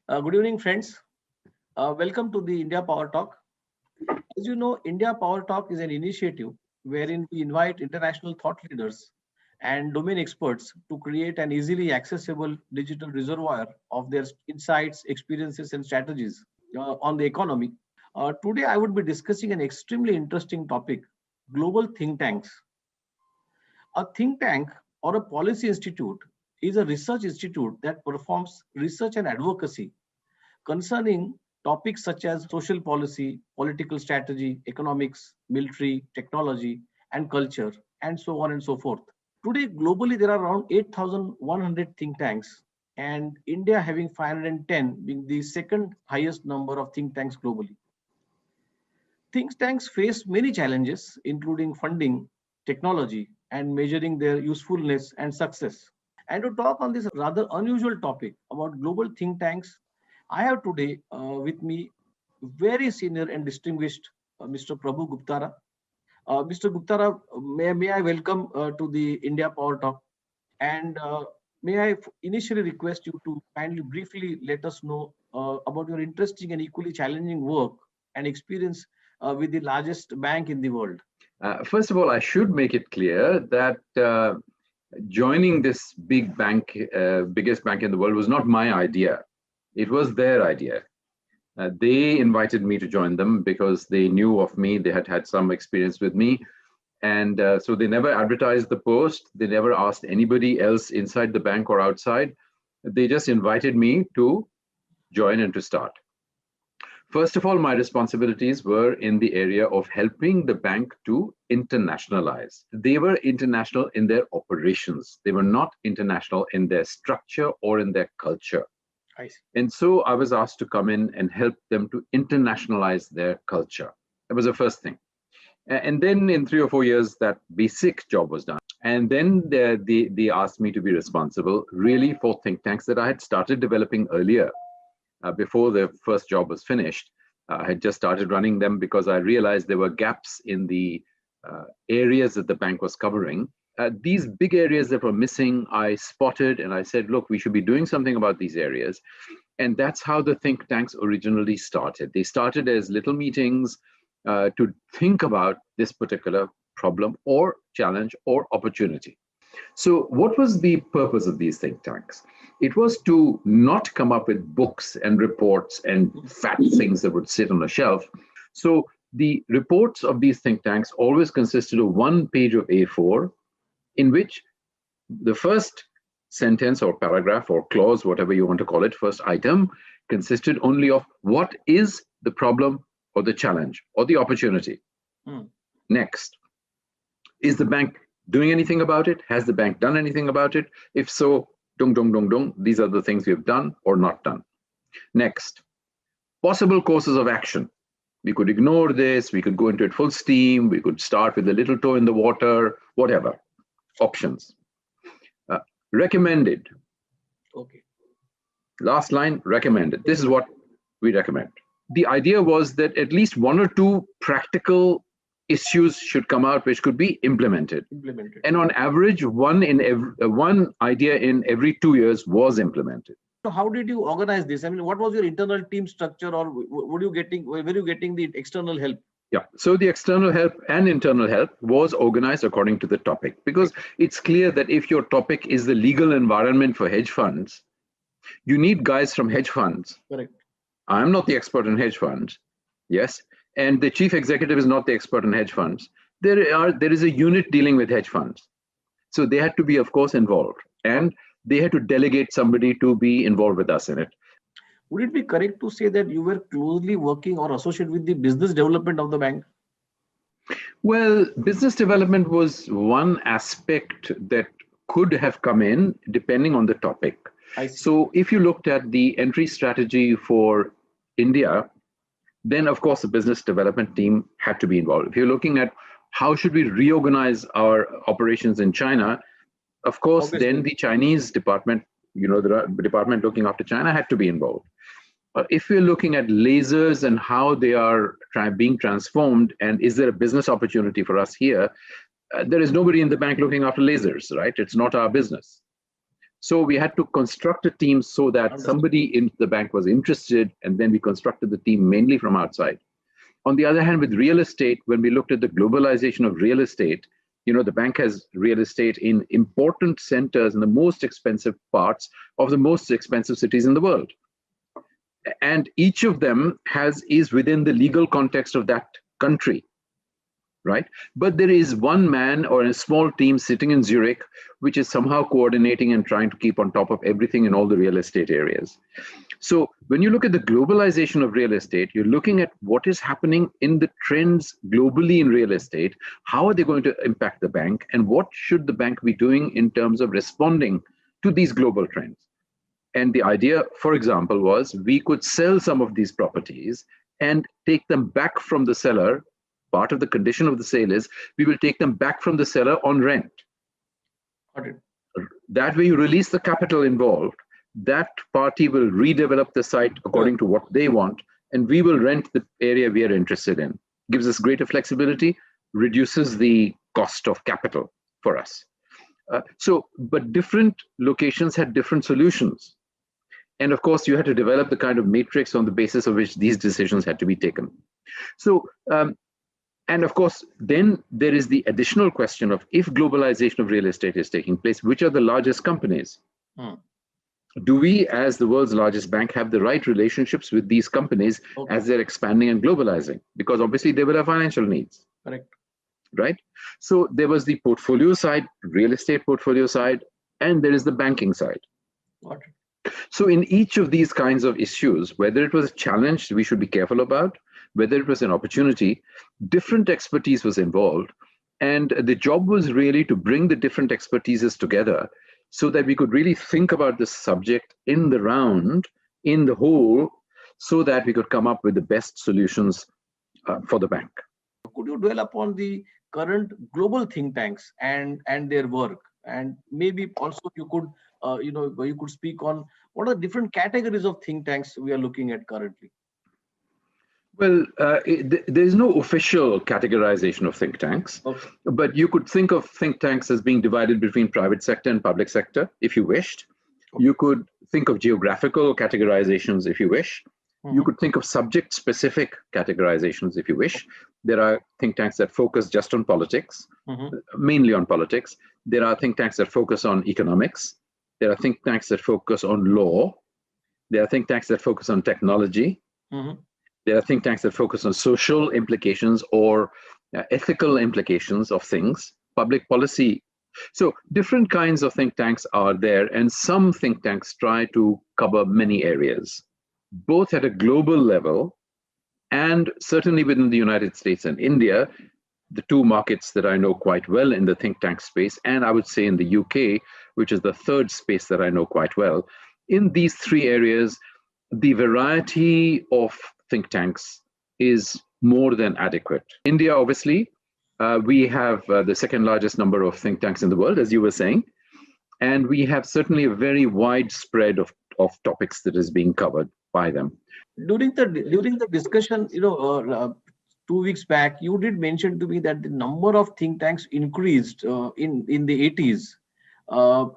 Good evening, friends. Welcome to the India Power Talk. As you know, India Power Talk is an initiative wherein we invite international thought leaders and domain experts to create an easily accessible digital reservoir of their insights, experiences, and strategies on the economy. Today, I would be discussing an extremely interesting topic: global think tanks. A think tank or a policy institute is a research institute that performs research and advocacy concerning topics such as social policy, political strategy, economics, military, technology, and culture, and so on and so forth. Today, globally, there are around 8,100 think tanks, and India having 510 being the second highest number of think tanks globally. Think tanks face many challenges, including funding, technology, and measuring their usefulness and success. And to talk on this rather unusual topic about global think tanks, I have today with me very senior and distinguished Mr. Prabhu Guptara. Mr. Guptara, may I welcome to the India Power Talk, and may I initially request you to kindly briefly let us know about your interesting and equally challenging work and experience with the largest bank in the world. First of all, I should make it clear that joining this big bank, biggest bank in the world, was not my idea. It was their idea. They invited me to join them because they knew of me. They had had some experience with me. And so they never advertised the post. They never asked anybody else inside the bank or outside. They just invited me to join and to start. First of all, my responsibilities were in the area of helping the bank to internationalize. They were international in their operations. They were not international in their structure or in their culture. I see. And so I was asked to come in and help them to internationalize their culture. That was the first thing. And then in 3 or 4 years, that basic job was done. And then they asked me to be responsible really for think tanks that I had started developing earlier. Before the first job was finished. I had just started running them because I realized there were gaps in the areas that the bank was covering. These big areas that were missing, I spotted and I said, look, we should be doing something about these areas. And that's how the think tanks originally started. They started as little meetings to think about this particular problem or challenge or opportunity. So what was the purpose of these think tanks? It was to not come up with books and reports and fat things that would sit on a shelf. So the reports of these think tanks always consisted of 1 page of A4 in which the first sentence or paragraph or clause, whatever you want to call it, first item, consisted only of what is the problem or the challenge or the opportunity. Next, is the bank doing anything about it? Has the bank done anything about it? If so, dung, dung, dung, dung, these are the things we have done or not done. Next, possible courses of action. We could ignore this, we could go into it full steam, we could start with a little toe in the water, whatever. Options. Recommended. Okay. Last line, recommended. This is what we recommend. The idea was that at least 1 or 2 practical issues should come out which could be implemented. And on average, one idea in every 2 years was implemented. So how did you organize this? I mean, what was your internal team structure, or were you getting the external help? Yeah, so the external help and internal help was organized according to the topic, because it's clear that if your topic is the legal environment for hedge funds, you need guys from hedge funds. Correct. I'm not the expert in hedge funds. Yes. And the chief executive is not the expert in hedge funds. There is a unit dealing with hedge funds. So they had to be, of course, involved. And they had to delegate somebody to be involved with us in it. Would it be correct to say that you were closely working or associated with the business development of the bank? Well, business development was one aspect that could have come in depending on the topic. So if you looked at the entry strategy for India, then of course the business development team had to be involved. If you're looking at how should we reorganize our operations in China, of course, then the Chinese department, the department looking after China had to be involved. If we're looking at lasers and how they are being transformed, and is there a business opportunity for us here, there is nobody in the bank looking after lasers, right? It's not our business. So we had to construct a team so that Understood. somebody in the bank was interested, and then we constructed the team mainly from outside. On the other hand, with real estate, when we looked at the globalization of real estate, the bank has real estate in important centers in the most expensive parts of the most expensive cities in the world. And each of them is within the legal context of that country, right? But there is one man or a small team sitting in Zurich, which is somehow coordinating and trying to keep on top of everything in all the real estate areas. So when you look at the globalization of real estate, you're looking at what is happening in the trends globally in real estate. How are they going to impact the bank? And what should the bank be doing in terms of responding to these global trends? And the idea, for example, was we could sell some of these properties and take them back from the seller. Part of the condition of the sale is we will take them back from the seller on rent. Got it. That way you release the capital involved. That party will redevelop the site according to what they want, and we will rent the area we are interested in. Gives us greater flexibility, reduces the cost of capital for us. But different locations had different solutions. And of course, you had to develop the kind of matrix on the basis of which these decisions had to be taken. So, and of course, then there is the additional question of, if globalization of real estate is taking place, which are the largest companies? Do we, as the world's largest bank, have the right relationships with these companies as they're expanding and globalizing? Because obviously they will have financial needs. Correct. Right? So there was the portfolio side, real estate portfolio side, and there is the banking side. Got it. So in each of these kinds of issues, whether it was a challenge we should be careful about, whether it was an opportunity, different expertise was involved. And the job was really to bring the different expertises together so that we could really think about this subject in the round, in the whole, so that we could come up with the best solutions for the bank. Could you dwell upon the current global think tanks and their work? And maybe also you could you could speak on what are the different categories of think tanks we are looking at currently. Well, there is no official categorization of think tanks, but you could think of think tanks as being divided between private sector and public sector, if you wished. You could think of geographical categorizations, if you wish. You could think of subject-specific categorizations, if you wish. There are think tanks that focus just on politics, mainly on politics. There are think tanks that focus on economics. There are think tanks that focus on law. There are think tanks that focus on technology. There are think tanks that focus on social implications or ethical implications of things, public policy. So different kinds of think tanks are there, and some think tanks try to cover many areas, both at a global level and certainly within the United States and India, the two markets that I know quite well in the think tank space, and I would say in the UK, which is the third space that I know quite well. In these three areas, the variety of think tanks is more than adequate. India, obviously, we have the second largest number of think tanks in the world, as you were saying, and we have certainly a very wide spread of topics that is being covered by them. During the discussion, 2 weeks back, you did mention to me that the number of think tanks increased in the 80s,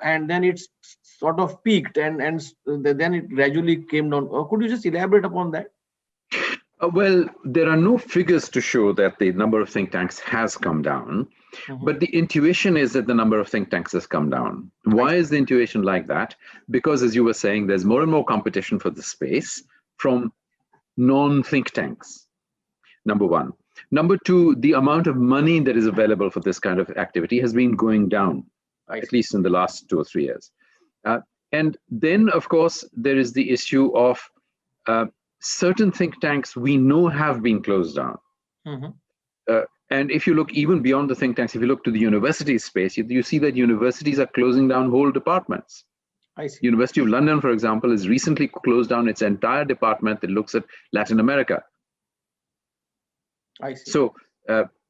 and then it's sort of peaked, and then it gradually came down. Could you just elaborate upon that? Well, there are no figures to show that the number of think tanks has come down, but the intuition is that the number of think tanks has come down. Why is the intuition like that? Because, as you were saying, there's more and more competition for the space from non-think tanks, number one. Number two, the amount of money that is available for this kind of activity has been going down, at least in the last 2 or 3 years. And then, of course, there is the issue of certain think tanks we know have been closed down. And if you look even beyond the think tanks, if you look to the university space, you see that universities are closing down whole departments. I see. University of London, for example, has recently closed down its entire department that looks at Latin America. I see.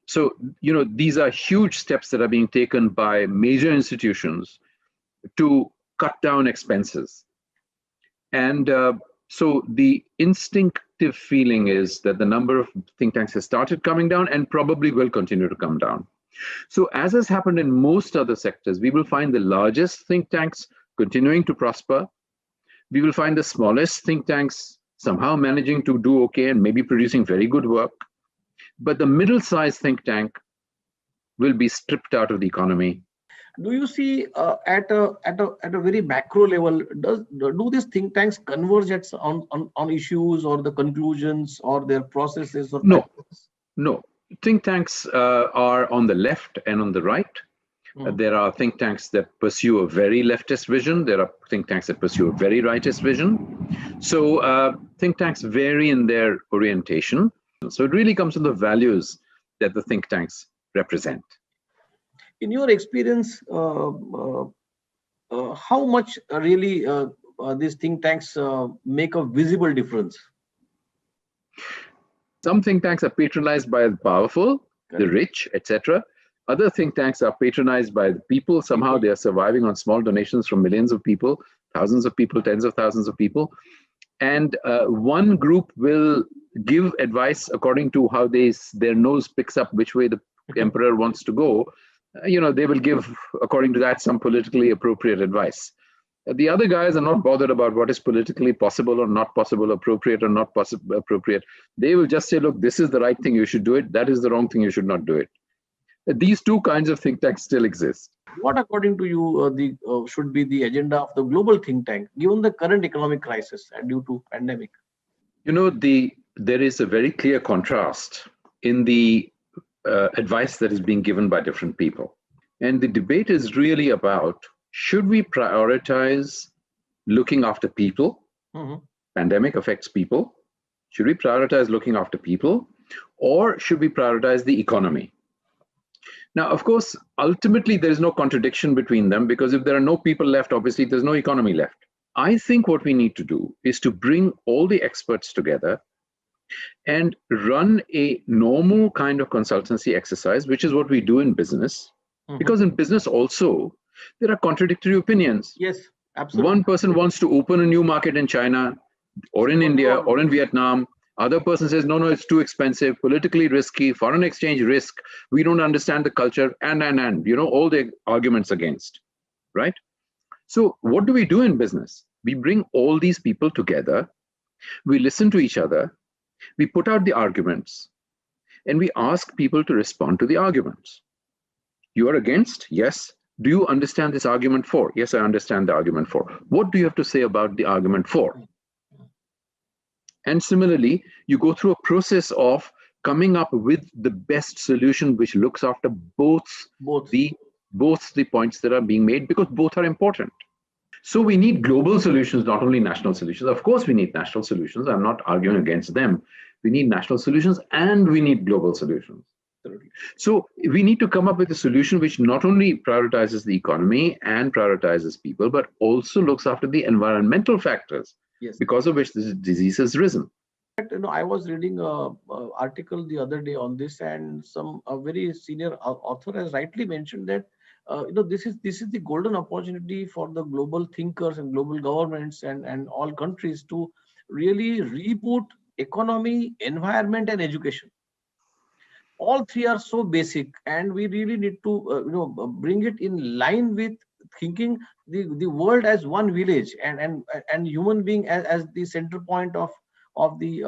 So these are huge steps that are being taken by major institutions to cut down expenses. And so the instinctive feeling is that the number of think tanks has started coming down and probably will continue to come down. So as has happened in most other sectors, we will find the largest think tanks continuing to prosper. We will find the smallest think tanks somehow managing to do okay and maybe producing very good work. But the middle-sized think tank will be stripped out of the economy. Do you see at a very macro level, do these think tanks converge on issues or the conclusions or their processes or No, practices? no. Think tanks are on the left and on the right. Mhm. There are think tanks that pursue a very leftist vision. There are think tanks that pursue a very rightist vision. So think tanks vary in their orientation. So it really comes to the values that the think tanks represent. In your experience, how much really these think tanks make a visible difference? Some think tanks are patronized by the powerful, the Correct. rich, etc. Other think tanks are patronized by the people. Somehow People. they are surviving on small donations from millions of people, thousands of people, tens of thousands of people. And one group will give advice according to how their nose picks up which way the emperor wants to go. They will give, according to that, some politically appropriate advice. The other guys are not bothered about what is politically possible or not possible, appropriate or not appropriate. They will just say, look, this is the right thing, you should do it. That is the wrong thing, you should not do it. These two kinds of think tanks still exist. What, according to you, should be the agenda of the global think tank, given the current economic crisis and due to pandemic? There is a very clear contrast in the advice that is being given by different people. And the debate is really about, should we prioritize looking after people? Mm-hmm. Pandemic affects people. Should we prioritize looking after people? Or should we prioritize the economy? Now, of course, ultimately, there is no contradiction between them, because if there are no people left, obviously, there's no economy left. I think what we need to do is to bring all the experts together and run a normal kind of consultancy exercise, which is what we do in business. Mm-hmm. Because in business also, there are contradictory opinions. Yes, absolutely. One person wants to open a new market in China or in India or in Vietnam. Other person says, no, it's too expensive, politically risky, foreign exchange risk. We don't understand the culture, and all the arguments against, right? So what do we do in business? We bring all these people together. We listen to each other. We put out the arguments, and we ask people to respond to the arguments. You are against? Yes. Do you understand this argument for? Yes, I understand the argument for. What do you have to say about the argument for? And similarly, you go through a process of coming up with the best solution, which looks after both the points that are being made, because both are important. So we need global solutions, not only national solutions. Of course, we need national solutions. I'm not arguing against them. We need national solutions and we need global solutions. So we need to come up with a solution which not only prioritizes the economy and prioritizes people, but also looks after the environmental factors, yes, because of which this disease has risen. I was reading an article the other day on this, and a very senior author has rightly mentioned that this is the golden opportunity for the global thinkers and global governments and all countries to really reboot economy, environment, and education. All three are so basic, and we really need to bring it in line with thinking the world as one village and human being as the center point of the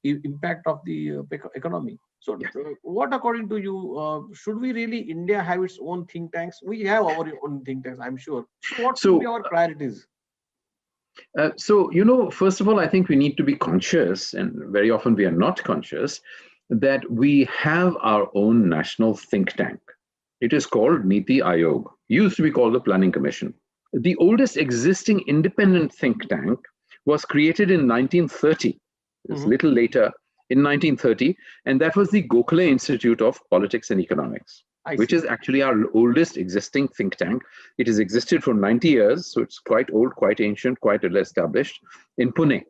impact of the economy. So yes, what, according to you, should we really India have its own think tanks? We have our own think tanks, I'm sure. So what should be our priorities? First of all, I think we need to be conscious, and very often we are not conscious, that we have our own national think tank. It is called Niti Aayog, used to be called the Planning Commission. The oldest existing independent think tank was created in 1930. It's a little later, in 1930, and that was the Gokhale Institute of Politics and Economics, which is actually our oldest existing think tank. It has existed for 90 years, so it's quite old, quite ancient, quite well established, in Pune.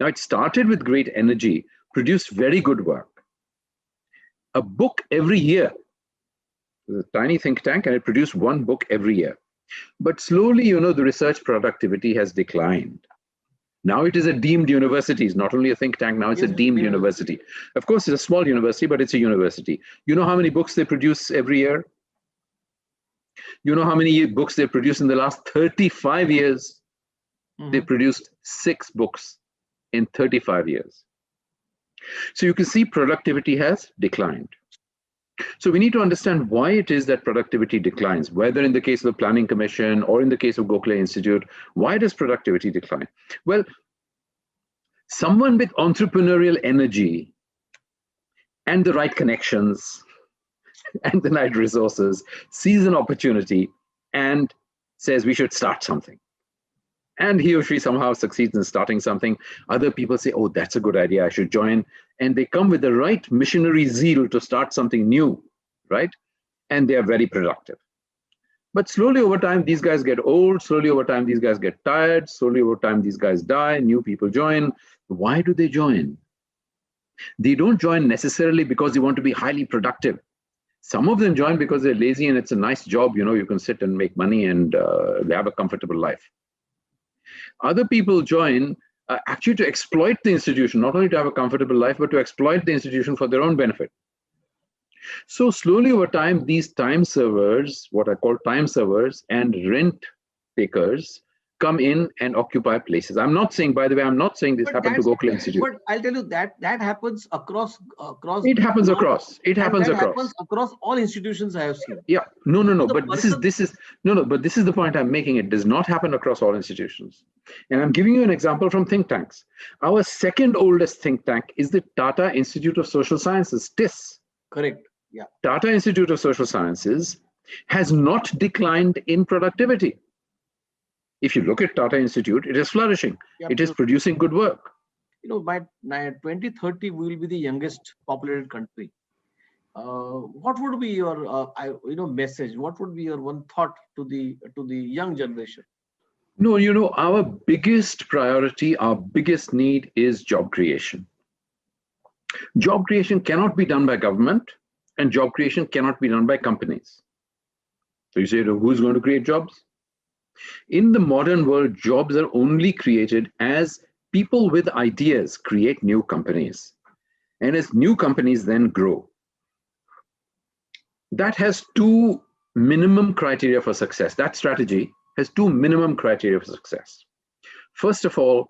Now, it started with great energy, produced very good work. A book every year. It was a tiny think tank, and it produced one book every year. But slowly, the research productivity has declined. Now it is a deemed university. It's not only a think tank, now it's a deemed university. Of course, it's a small university, but it's a university. You know how many books they produce every year? You know how many books they produced in the last 35 years? They produced 6 books in 35 years. So you can see productivity has declined. So we need to understand why it is that productivity declines, whether in the case of the Planning Commission or in the case of Gokhale Institute. Why does productivity decline? Well, someone with entrepreneurial energy and the right connections and the right resources sees an opportunity and says we should start something. And he or she somehow succeeds in starting something. Other people say, oh, that's a good idea, I should join. And they come with the right missionary zeal to start something new, right? And they are very productive. But slowly over time, these guys get old. Slowly over time, these guys get tired. Slowly over time, these guys die. New people join. Why do they join? They don't join necessarily because they want to be highly productive. Some of them join because they're lazy and it's a nice job. You know, you can sit and make money and they have a comfortable life. Other people join actually to exploit the institution, not only to have a comfortable life, but to exploit the institution for their own benefit. So slowly over time, these time servers, what I call time servers and rent takers, come in and occupy places. I'm not saying, by the way, I'm not saying this happened to Gokhale Institute. But I'll tell you that happens across. It happens across. It happens across. Happens across all institutions I have seen. Yeah, no. But this is no. But this is the point I'm making. It does not happen across all institutions. And I'm giving you an example from think tanks. Our second oldest think tank is the Tata Institute of Social Sciences, TIS. Correct. Yeah. Tata Institute of Social Sciences has not declined in productivity. If you look at Tata Institute, it is flourishing. Yeah, it is producing good work. You know, by 2030, we will be the youngest populated country. What would be your, message? What would be your one thought to the young generation? No, you know, our biggest priority, our biggest need is job creation. Job creation cannot be done by government, and job creation cannot be done by companies. So you say, who's going to create jobs? In the modern world, jobs are only created as people with ideas create new companies. And as new companies then grow. That has 2 minimum criteria for success. That strategy has 2 minimum criteria for success. First of all,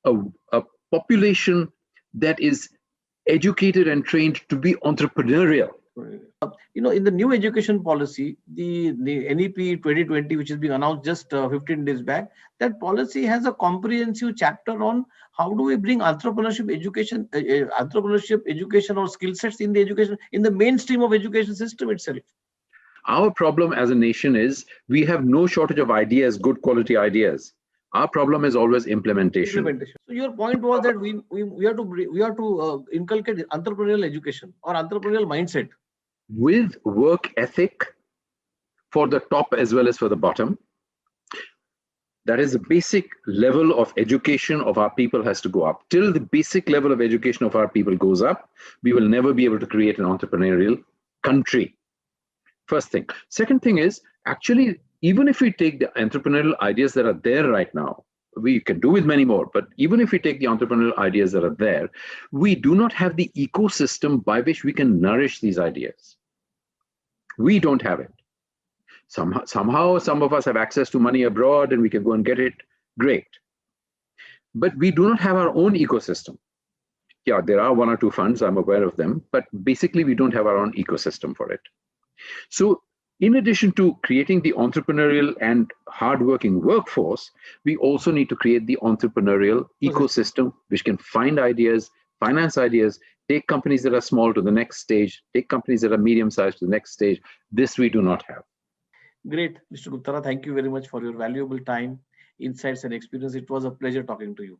a population that is educated and trained to be entrepreneurial. You know, in the new education policy, the NEP 2020, which is being announced just 15 days back, that policy has a comprehensive chapter on how do we bring entrepreneurship education or skill sets in the education, in the mainstream of education system itself. Our problem as a nation is we have no shortage of ideas, good quality ideas. Our problem is always implementation. So your point was that we have to inculcate entrepreneurial education or entrepreneurial mindset. With work ethic for the top as well as for the bottom. That is the basic level of education of our people has to go up. Till the basic level of education of our people goes up, we will never be able to create an entrepreneurial country. First thing. Second thing is, actually, even if we take the entrepreneurial ideas that are there right now, we can do with many more, but even if we take the entrepreneurial ideas that are there, we do not have the ecosystem by which we can nourish these ideas. We don't have it. Somehow, some of us have access to money abroad and we can go and get it. Great. But we do not have our own ecosystem. Yeah, there are 1 or 2 funds, I'm aware of them, but basically we don't have our own ecosystem for it. So in addition to creating the entrepreneurial and hardworking workforce, we also need to create the entrepreneurial ecosystem, which can find ideas, finance ideas, take companies that are small to the next stage, take companies that are medium-sized to the next stage. This we do not have. Great, Mr. Guptara. Thank you very much for your valuable time, insights, and experience. It was a pleasure talking to you.